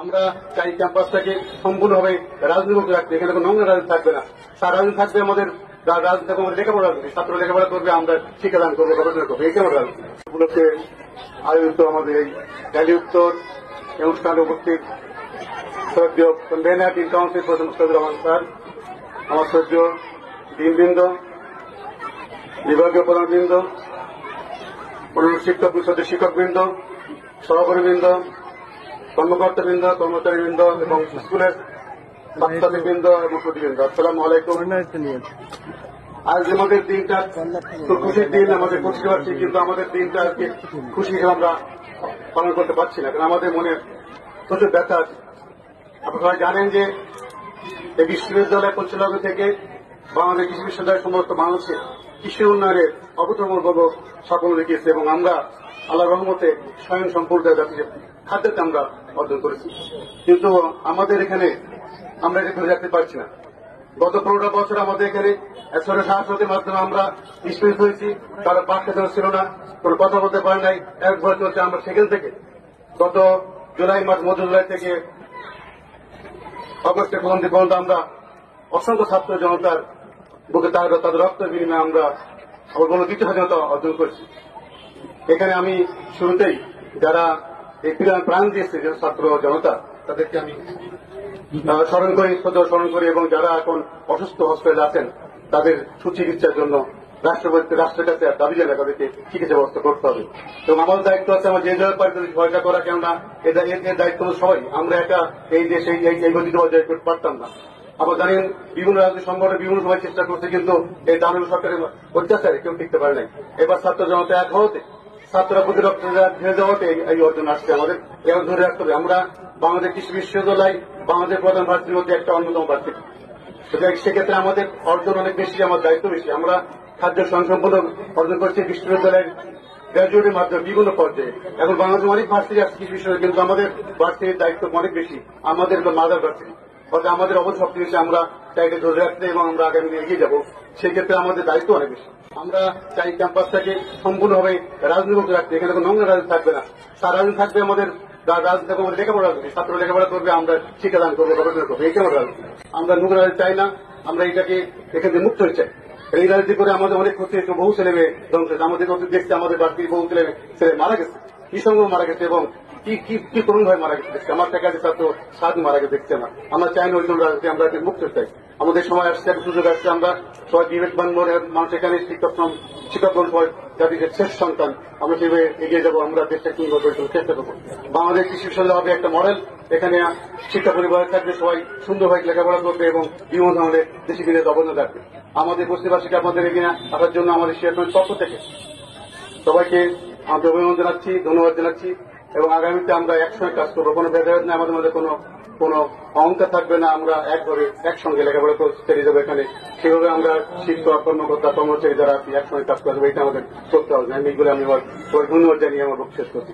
আমরা চাই ক্যাম্পাসটাকে সম্পূর্ণভাবে রাজনীতি রাখতে, এখানে কোনো নোংরা রাজনীতি থাকবে না। তার রাজনীতি থাকবে আমাদের রাজনীতি থাকবে আমাদের লেখাপড়া রাজনীতি, ছাত্র লেখাপড়া করবে, আমরা শিক্ষাদান করবো, গবেষণা করবো, এই কেমন রাজনীতি উপলক্ষে আয়োজিত আমাদের এই র্যালি উত্তর অনুষ্ঠানে উপস্থিত শ্রদ্ধেয় কনভেনার তিন কাউন্সিল প্রথম মুস্তাফিজুর রহমান স্যার, আমার শ্রদ্ধেয় দিনবৃন্দ, বিভাগীয় প্রধানবৃন্দ, অন্যান্য শিক্ষক শ্রদ্ধেয় শিক্ষকবৃন্দ, সহকর্মীবৃন্দ, কর্মকর্তাবৃন্দ, কর্মচারীবৃন্দ এবং স্কুলের ছাত্রছাত্রীবৃন্দ এবং সুধীবৃন্দ, আসসালামু আলাইকুম। আজ আমাদের দিনটা খুব খুশির দিন, আমাদের 25 বার্ষিকী, কিন্তু আমাদের দিনটা আজকে খুশি হিসেবে আমরা পালন করতে পারছি না, কারণ আমাদের মনে প্রচুর ব্যথা আছে। আপনারা সবাই জানেন যে এই বিশ্ববিদ্যালয় পরিচালনা থেকে বাংলাদেশ কৃষি বিশ্ববিদ্যালয়ের সমস্ত মানুষের কৃষি উন্নয়নের অভূতপূর্ব সাফল্য দেখিয়েছে এবং আমরা আল্লাহর রহমতে স্বয়ং সম্পূর্ণ জাতির খাদ্যতে আমরা অর্জন করেছি। কিন্তু আমাদের এখানে আমরা এটা ধরে রাখতে পারছি না। গত 15টা বছর আমাদের এখানে একসঙ্গে সাহসের মাধ্যমে আমরা নিষ্পেষ হয়েছি, কারো পাশে ছিল না, কোনো কথা বলতে পারে নাই, এক ভয় চলছে। আমরা সেখান থেকে গত জুলাই মাস, মধ্য জুলাই থেকে অগস্টের প্রথম দিন পর্যন্ত আমরা অসংখ্য ছাত্র জনতার বুকে তাদের রক্তের বিনিময়ে আমরা আমার কোনো দ্বিতীয় স্বাধীনতা অর্জন করেছি। এখানে আমি শুরুতেই যারা এই প্রাণ দিয়েছে যে ছাত্র জনতা, তাদেরকে আমি স্মরণ করি, শ্রদ্ধা স্মরণ করি, এবং যারা এখন অসুস্থ হসপিটালে আছেন তাদের সুচিকিৎসার জন্য রাষ্ট্রের কাছে দাবি জানায় তাদেরকে চিকিৎসা ব্যবস্থা করতে হবে। এবং আমাদের দায়িত্ব আছে আমার যে যাওয়ার পারে তাদের সহায়তা করা, কেননা এর দায়িত্ব সবাই। আমরা একা এই দেশে এই গতিতে বজায় করতে পারতাম না। আমরা জানেন বিভিন্ন রাজনৈতিক সংগঠন বিভিন্ন সময় চেষ্টা করছে, কিন্তু এই দানব সরকারের অত্যাচারে কেউ টিকতে পারে নাই। এবার ছাত্র জনতা এক হতে, ছাত্ররা প্রতিরক্ত ধীরে যাওয়াতে এই অর্জন আসছে। আমাদের এবার ধরে রাখতে হবে। আমরা বাংলাদেশ কৃষি বিশ্ববিদ্যালয় বাংলাদেশ প্রধান ভার্সিটির মধ্যে একটা অন্যতম ভার্সিটি, সেক্ষেত্রে আমাদের অর্জন অনেক বেশি, আমার দায়িত্ব বেশি। আমরা খাদ্য স্বয়ংসম্পূর্ণ অর্জন করছি বিশ্ববিদ্যালয়ের গ্র্যাজুয়েটের মাধ্যমে বিভিন্ন পর্যায়ে। এখন বাংলাদেশে অনেক ভার্সিটি আসছে কৃষি বিশ্ববিদ্যালয়, কিন্তু আমাদের ভার্সিটির দায়িত্ব অনেক বেশি। আমাদের মাদার ভার্সিটি, অর্থাৎ আমাদের অবশ্য সবকিছু আমরা চাইতে ধরে রাখতে এবং আমরা আগামী দিনে এগিয়ে যাব, সেক্ষেত্রে আমাদের দায়িত্ব অনেক বেশি। আমরা চাই ক্যাম্পাসটাকে সম্পূর্ণভাবে রাজনীতি রাখতে, এখানে কোনো নোংরা রাজনীতি থাকবে না। তার রাজনীতি থাকবে আমাদের রাজনীতি থাকবে আমাদের লেখাপড়া রাজনীতি, ছাত্র লেখাপড়া করবে, আমরা শিক্ষাদান করবো, গবেষণা করবো, এই কেমন রাজনীতি। আমরা নোংরা রাজনীতি চাই না, আমরা এটাকে এখান থেকে মুক্ত হয়ে চাই। এই রাজনীতি করে আমাদের অনেক ক্ষতি হয়েছে, বহু ছেলে মেয়ে ধ্বংস হয়েছে। আমাদের অতীত দেখতে আমাদের বাড়তি বহু ছেলে মারা গেছে, নিঃসঙ্গ মারা গেছে, এবং কি করুণ ভাবে মারা গেছে দেখছি। আমার টাকা ছাত্র সাধু মারা গেছে দেখছে না। আমরা চাই না ওই জন্য রাজনীতি, আমরা মুক্ত চাই। আমাদের সময় আসছে, একটা সুযোগ আসছে, আমরা সবাই বিবেকবান মানুষ এখানে শিক্ষকগণ সবাই জাতির শেষ সন্তান, আমরা সেভাবে এগিয়ে যাবো। আমরা দেশটা কি চেষ্টা করবো। বাংলাদেশ কৃষি বিশ্ববিদ্যালয় হবে একটা মডেল, এখানে শিক্ষা পরিবার থাকবে, সবাই সুন্দরভাবে লেখাপড়া করবে এবং বিভিন্ন ধরনের দেশি বিদেশে অবদান রাখবে। আমাদের পশ্চিমবাসীকে আপনাদের এগিয়ে আসার জন্য আমাদের শেয়ারম্যান পক্ষ থেকে সবাইকে আমাদের অভিনন্দন জানাচ্ছি, ধন্যবাদ জানাচ্ছি, এবং আগামীতে আমরা একসঙ্গে কাজ করবো। কোনো ভেদাভেদ নেই, আমাদের মধ্যে কোনো অহংকার থাকবে না। আমরা একভাবে একসঙ্গে লেখাপড়া চালিয়ে যাবো এখানে। সেভাবে আমরা শিক্ষক, কর্মকর্তা, কর্মচারী যারা আছি একসঙ্গে কাজ করবো, এটা আমাদের করতে হবে। আমি এইগুলো আমি সবাই ধন্যবাদ জানিয়ে আমার বক্তব্য শেষ করছি।